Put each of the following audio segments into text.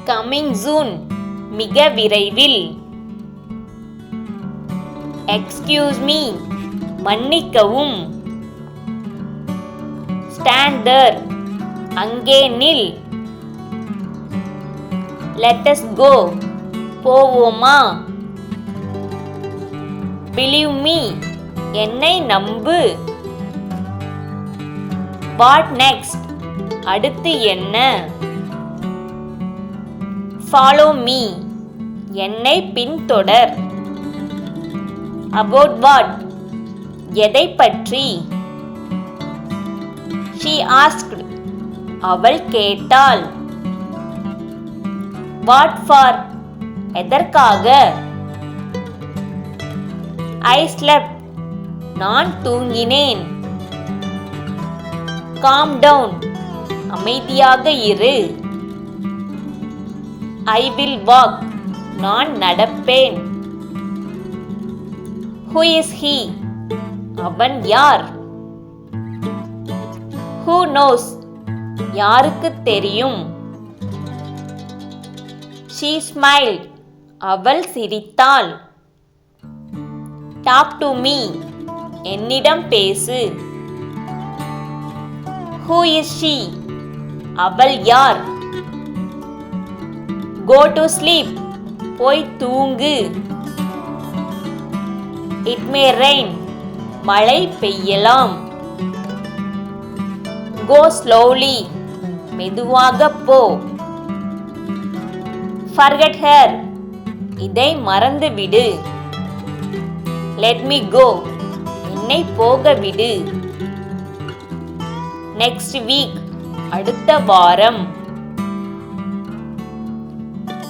Coming soon மிக விரைவில். Excuse me மன்னிக்கவும். ஸ்டாண்ட் தேர் அங்கே நில். லெட் அஸ் கோ போவோமா. பிலீவ் மீ என்னை நம்பு. வாட் நெக்ஸ்ட் அடுத்து என்ன. ஃபாலோ மீ என்னை பின்தொடர். அபவுட் வாட் எதை பற்றி. ஷீ ஆஸ்க்ட் அவள் கேட்டாள். வாட் ஃபார் எதற்காக. ஐ ஸ்லெப்ட் நான் தூங்கினேன். காம் டவுன் அமைதியாக இரு. ஐ வில் வாக் நான் நடப்பேன். ஹூ இஸ் ஹீ அவன் யார். ஹூ நோஸ் யாருக்கு தெரியும். ஷீ ஸ்மைல்ட் அவள் சிரித்தாள். டாக் டு மீ என்னிடம் பேசு. ஹூ இஸ் ஷீ அவள் யார். கோ டு ஸ்லீப் போய் தூங்கு. இட் மே ரெயின் மழை பெய்யலாம். கோ ஸ்லோலி மெதுவாக போ. ஃபர்கெட் ஹர் இதை மறந்துவிடு. லெட் மீ கோ என்னை போக விடு. நெக்ஸ்ட் வீக் அடுத்த வாரம்.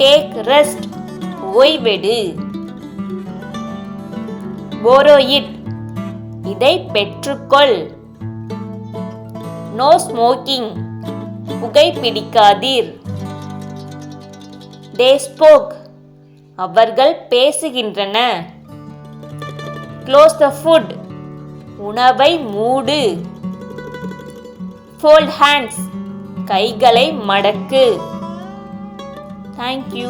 டேக் ரெஸ்ட் ஓய்வெடு. போரோ இட் இதை பெற்றுக்கொள். நோ ஸ்மோக்கிங் புகைப்பிடிக்காதீர். தே ஸ்போக் அவர்கள் பேசுகின்றன. க்ளோஸ் த ஃபுட் உணவை மூடு. ஃபோல்ட் ஹேண்ட்ஸ் கைகளை மடக்கு. Thank you.